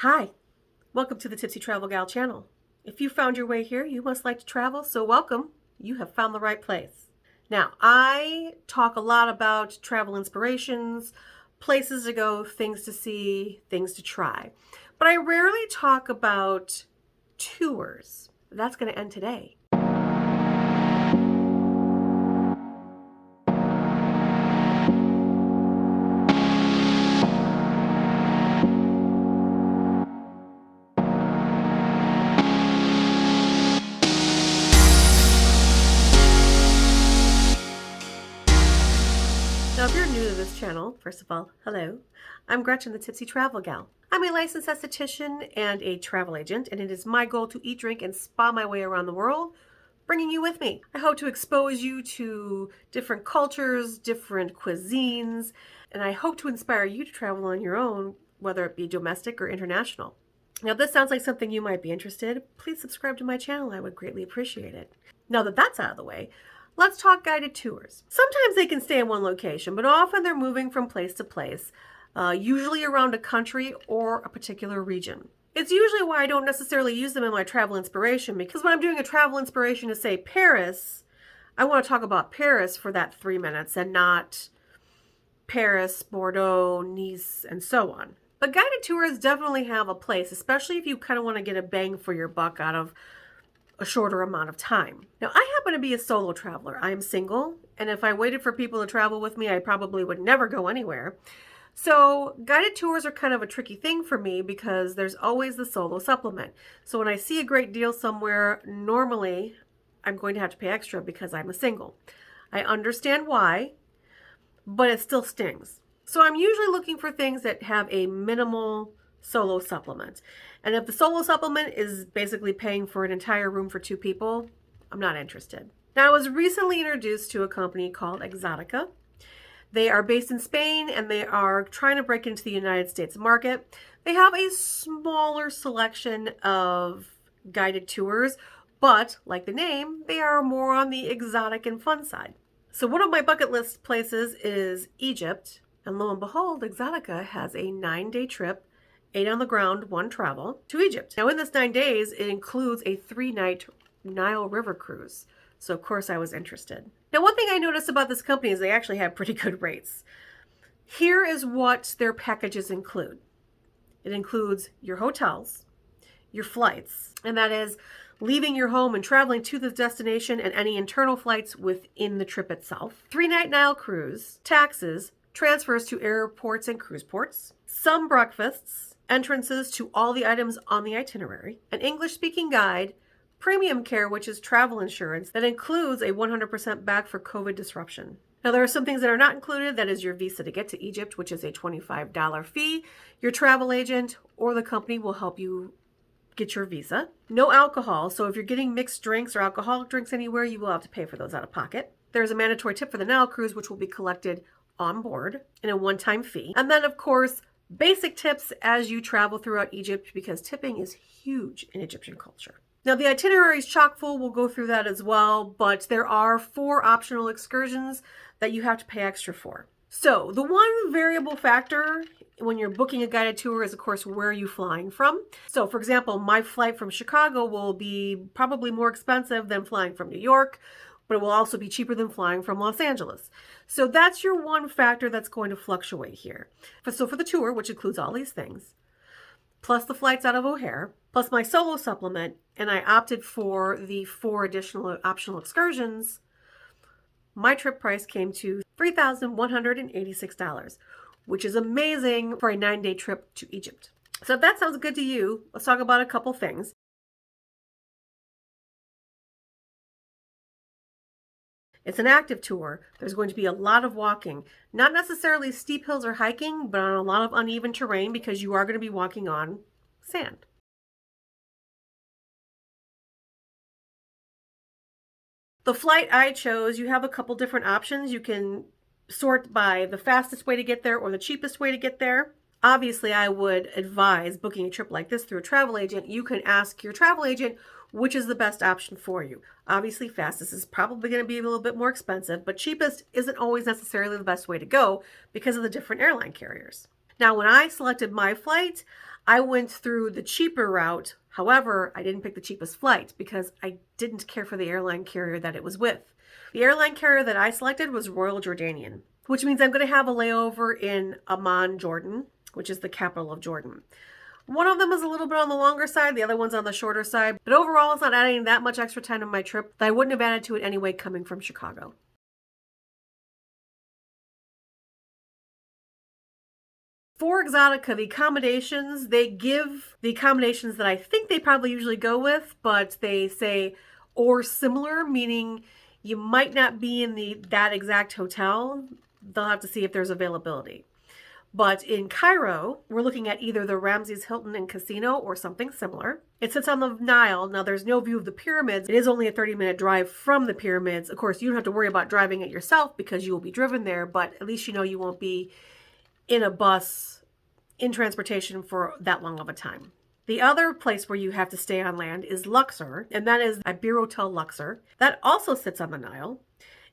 Hi, welcome to the Tipsy Travel Gal channel. If you found your way here, you must like to travel, so welcome. You have found the right place. Now, I talk a lot about travel inspirations, places to go, things to see, things to try, but I rarely talk about tours. That's going to end today. Now, if you're new to this channel, first of all, hello. I'm Gretchen, the Tipsy Travel Gal. I'm a licensed esthetician and a travel agent, and it is my goal to eat, drink, and spa my way around the world, bringing you with me. I hope to expose you to different cultures, different cuisines, and I hope to inspire you to travel on your own, whether it be domestic or international. Now, if this sounds like something you might be interested, please subscribe to my channel. I would greatly appreciate it. Now that that's out of the way, let's talk guided tours. Sometimes they can stay in one location, but often they're moving from place to place, usually around a country or a particular region. It's usually why I don't necessarily use them in my travel inspiration, because when I'm doing a travel inspiration to say Paris, I want to talk about Paris for that 3 minutes and not Paris, Bordeaux, Nice, and so on. But guided tours definitely have a place, especially if you kind of want to get a bang for your buck out of a shorter amount of time. Now, I happen to be a solo traveler. I am single, and if I waited for people to travel with me, I probably would never go anywhere. So guided tours are kind of a tricky thing for me because there's always the solo supplement. So when I see a great deal somewhere, normally I'm going to have to pay extra because I'm a single. I understand why, but it still stings. So I'm usually looking for things that have a minimal solo supplement. And if the solo supplement is basically paying for an entire room for 2 people, I'm not interested. Now, I was recently introduced to a company called Exotica. They are based in Spain and they are trying to break into the United States market. They have a smaller selection of guided tours, but like the name, they are more on the exotic and fun side. So one of my bucket list places is Egypt. And lo and behold, Exotica has a 9-day trip, 8 on the ground, 1 travel to Egypt. Now in this 9 days, it includes a 3-night Nile River Cruise. So of course I was interested. Now one thing I noticed about this company is they actually have pretty good rates. Here is what their packages include. It includes your hotels, your flights, and that is leaving your home and traveling to the destination and any internal flights within the trip itself. 3-night Nile cruise, taxes, transfers to airports and cruise ports, some breakfasts, entrances to all the items on the itinerary, an English-speaking guide, premium care, which is travel insurance that includes a 100% back for COVID disruption. Now, there are some things that are not included. That is your visa to get to Egypt, which is a $25 fee. Your travel agent or the company will help you get your visa. No alcohol, so if you're getting mixed drinks or alcoholic drinks anywhere, you will have to pay for those out of pocket. There's a mandatory tip for the Nile cruise, which will be collected on board in a one-time fee. And then, of course, basic tips as you travel throughout Egypt, because tipping is huge in Egyptian culture. Now, the itinerary is chock full. We'll go through that as well, but there are 4 optional excursions that you have to pay extra for. So the one variable factor when you're booking a guided tour is, of course, where are you flying from? So, for example, my flight from Chicago will be probably more expensive than flying from New York, but it will also be cheaper than flying from Los Angeles. So that's your one factor that's going to fluctuate here. So for the tour, which includes all these things, plus the flights out of O'Hare, plus my solo supplement, and I opted for the 4 additional optional excursions, my trip price came to $3,186, which is amazing for a 9-day trip to Egypt. So if that sounds good to you, let's talk about a couple things. It's an active tour. There's going to be a lot of walking, not necessarily steep hills or hiking, but on a lot of uneven terrain because you are going to be walking on sand. The flight I chose, you have a couple different options. You can sort by the fastest way to get there or the cheapest way to get there. Obviously, I would advise booking a trip like this through a travel agent. You can ask your travel agent which is the best option for you. Obviously, fastest is probably going to be a little bit more expensive, but cheapest isn't always necessarily the best way to go because of the different airline carriers. Now, when I selected my flight, I went through the cheaper route. However, I didn't pick the cheapest flight because I didn't care for the airline carrier that it was with. The airline carrier that I selected was Royal Jordanian, which means I'm going to have a layover in Amman, Jordan, which is the capital of Jordan. One of them is a little bit on the longer side, the other one's on the shorter side, but overall it's not adding that much extra time to my trip that I wouldn't have added to it anyway coming from Chicago. For Exotica, the accommodations, they give the accommodations that I think they probably usually go with, but they say or similar, meaning you might not be in that exact hotel. They'll have to see if there's availability. But in Cairo, we're looking at either the Ramses Hilton and Casino or something similar. It sits on the Nile. Now, there's no view of the pyramids. It is only a 30-minute drive from the pyramids. Of course, you don't have to worry about driving it yourself because you will be driven there, but at least you know you won't be in a bus in transportation for that long of a time. The other place where you have to stay on land is Luxor, and that is Iberotel Luxor. That also sits on the Nile.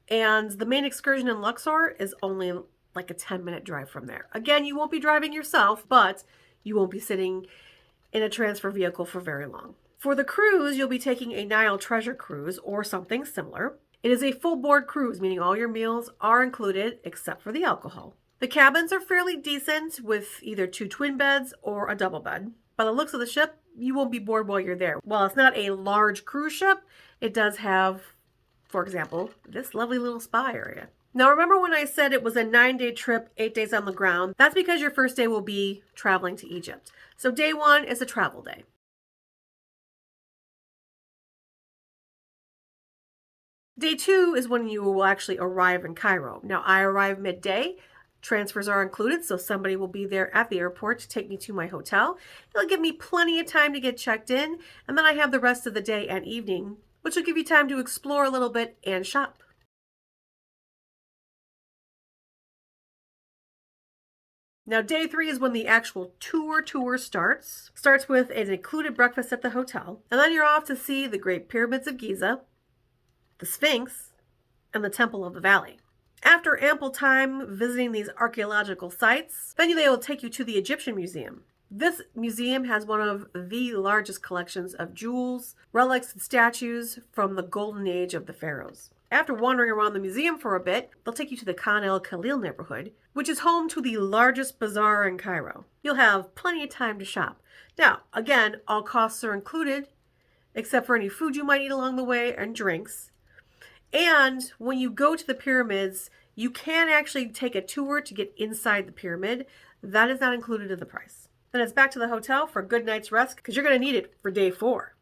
And the main excursion in Luxor is only like a 10-minute drive from there. Again, you won't be driving yourself, but you won't be sitting in a transfer vehicle for very long. For the cruise, you'll be taking a Nile Treasure Cruise or something similar. It is a full board cruise, meaning all your meals are included except for the alcohol. The cabins are fairly decent with either 2 twin beds or a double bed. By the looks of the ship, you won't be bored while you're there. While it's not a large cruise ship, it does have, for example, this lovely little spa area. Now, remember when I said it was a 9-day trip, 8 days on the ground? That's because your first day will be traveling to Egypt. So day 1 is a travel day. Day 2 is when you will actually arrive in Cairo. Now, I arrive midday. Transfers are included, so somebody will be there at the airport to take me to my hotel. It'll give me plenty of time to get checked in, and then I have the rest of the day and evening, which will give you time to explore a little bit and shop. Now, day 3 is when the actual tour starts. Starts with an included breakfast at the hotel, and then you're off to see the Great Pyramids of Giza, the Sphinx, and the Temple of the Valley. After ample time visiting these archaeological sites, then they will take you to the Egyptian Museum. This museum has one of the largest collections of jewels, relics, and statues from the golden age of the pharaohs. After wandering around the museum for a bit, they'll take you to the Khan el-Khalil neighborhood, which is home to the largest bazaar in Cairo. You'll have plenty of time to shop. Now, again, all costs are included, except for any food you might eat along the way and drinks. And when you go to the pyramids, you can actually take a tour to get inside the pyramid. That is not included in the price. Then it's back to the hotel for a good night's rest because you're going to need it for day 4.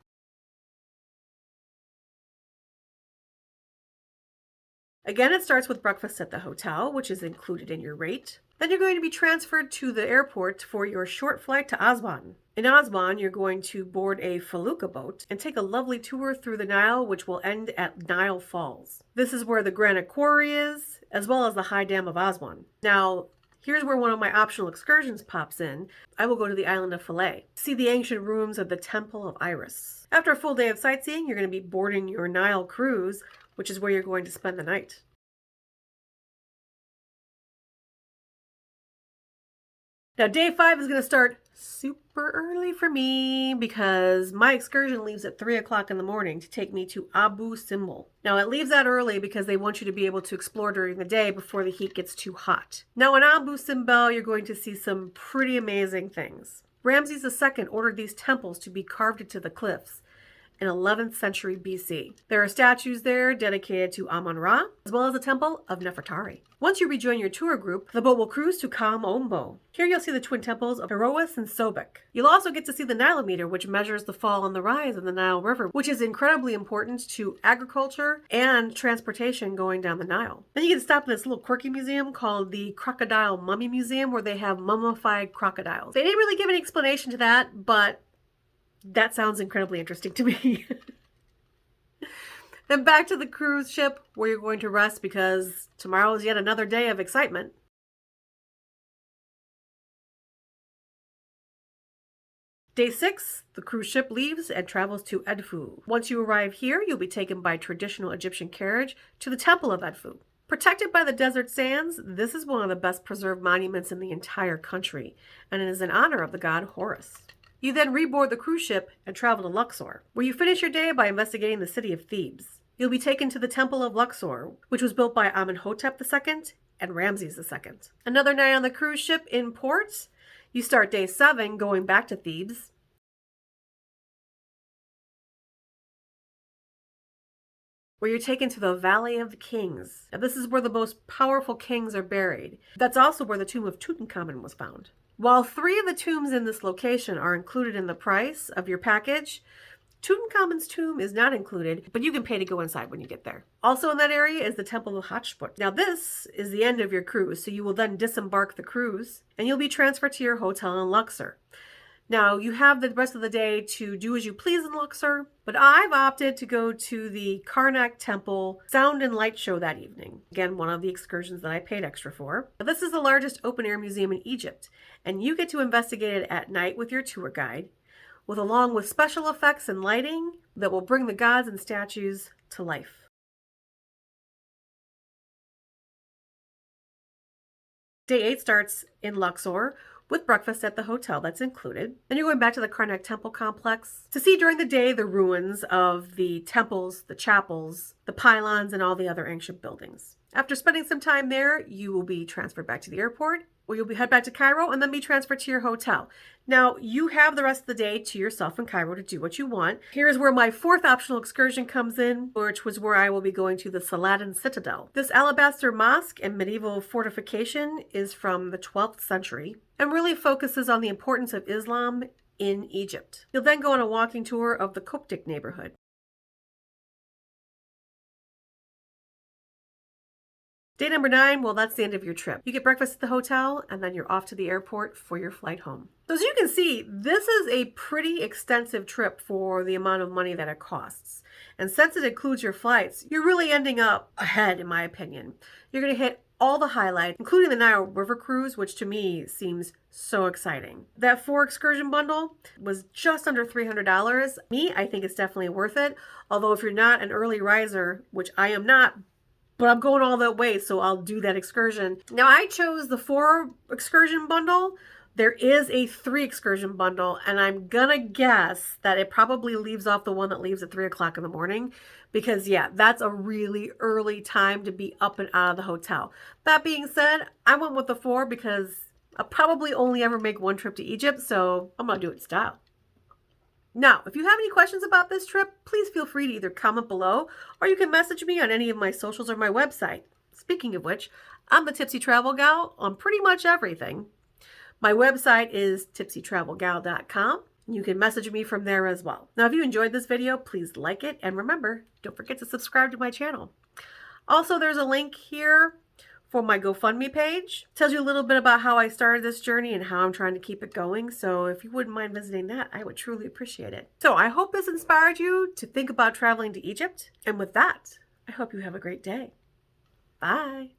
Again, it starts with breakfast at the hotel, which is included in your rate. Then you're going to be transferred to the airport for your short flight to Aswan. In Aswan, you're going to board a felucca boat and take a lovely tour through the Nile, which will end at Nile Falls. This is where the granite quarry is, as well as the high dam of Aswan. Now, here's where one of my optional excursions pops in. I will go to the island of Philae, see the ancient ruins of the Temple of Iris. After a full day of sightseeing, you're going to be boarding your Nile cruise, which is where you're going to spend the night. Now, day 5 is going to start super early for me because my excursion leaves at 3 o'clock in the morning to take me to Abu Simbel. Now, it leaves that early because they want you to be able to explore during the day before the heat gets too hot. Now, in Abu Simbel, you're going to see some pretty amazing things. Ramses II ordered these temples to be carved into the cliffs in 11th century BC. There are statues there dedicated to Amun-Ra, as well as the Temple of Nefertari. Once you rejoin your tour group, the boat will cruise to Kom Ombo. Here you'll see the twin temples of Herois and Sobek. You'll also get to see the Nilometer, which measures the fall and the rise of the Nile River, which is incredibly important to agriculture and transportation going down the Nile. Then you get to stop in this little quirky museum called the Crocodile Mummy Museum, where they have mummified crocodiles. They didn't really give any explanation to that, but that sounds incredibly interesting to me. Then back to the cruise ship where you're going to rest because tomorrow is yet another day of excitement. Day 6, the cruise ship leaves and travels to Edfu. Once you arrive here, you'll be taken by traditional Egyptian carriage to the Temple of Edfu. Protected by the desert sands, this is one of the best preserved monuments in the entire country, and it is in honor of the god Horus. You then reboard the cruise ship and travel to Luxor, where you finish your day by investigating the city of Thebes. You'll be taken to the Temple of Luxor, which was built by Amenhotep II and Ramses II. Another night on the cruise ship in port. You start day 7 going back to Thebes. Where you're taken to the Valley of the Kings. Now, this is where the most powerful kings are buried. That's also where the tomb of Tutankhamun was found. While 3 of the tombs in this location are included in the price of your package, Tutankhamun's tomb is not included, but you can pay to go inside when you get there. Also in that area is the Temple of Hatshepsut. Now this is the end of your cruise, so you will then disembark the cruise, and you'll be transferred to your hotel in Luxor. Now, you have the rest of the day to do as you please in Luxor, but I've opted to go to the Karnak Temple Sound and Light Show that evening. Again, one of the excursions that I paid extra for. Now, this is the largest open-air museum in Egypt, and you get to investigate it at night with your tour guide, along with special effects and lighting that will bring the gods and statues to life. Day 8 starts in Luxor, with breakfast at the hotel that's included. Then you're going back to the Karnak Temple complex to see during the day the ruins of the temples, the chapels, the pylons, and all the other ancient buildings. After spending some time there, you will be transferred back to the airport, or you'll head back to Cairo and then be transferred to your hotel. Now, you have the rest of the day to yourself in Cairo to do what you want. Here's where my 4th optional excursion comes in, which was where I will be going to the Saladin Citadel. This alabaster mosque and medieval fortification is from the 12th century and really focuses on the importance of Islam in Egypt. You'll then go on a walking tour of the Coptic neighborhood. Day number 9, well, that's the end of your trip. You get breakfast at the hotel, and then you're off to the airport for your flight home. So as you can see, this is a pretty extensive trip for the amount of money that it costs. And since it includes your flights, you're really ending up ahead, in my opinion. You're going to hit all the highlights, including the Nile River Cruise, which to me seems so exciting. That 4 excursion bundle was just under $300. Me, I think it's definitely worth it. Although if you're not an early riser, which I am not, but I'm going all that way, so I'll do that excursion. Now, I chose the 4 excursion bundle. There is a 3 excursion bundle, and I'm gonna guess that it probably leaves off the one that leaves at 3 o'clock in the morning, because yeah, that's a really early time to be up and out of the hotel. That being said, I went with the 4 because I'll probably only ever make 1 trip to Egypt, so I'm gonna do it in style. Now, if you have any questions about this trip, please feel free to either comment below or you can message me on any of my socials or my website. Speaking of which, I'm the Tipsy Travel Gal on pretty much everything. My website is tipsytravelgal.com. You can message me from there as well. Now, if you enjoyed this video, please like it. And remember, don't forget to subscribe to my channel. Also, there's a link here for my GoFundMe page. It tells you a little bit about how I started this journey and how I'm trying to keep it going. So if you wouldn't mind visiting that, I would truly appreciate it. So I hope this inspired you to think about traveling to Egypt. And with that, I hope you have a great day. Bye.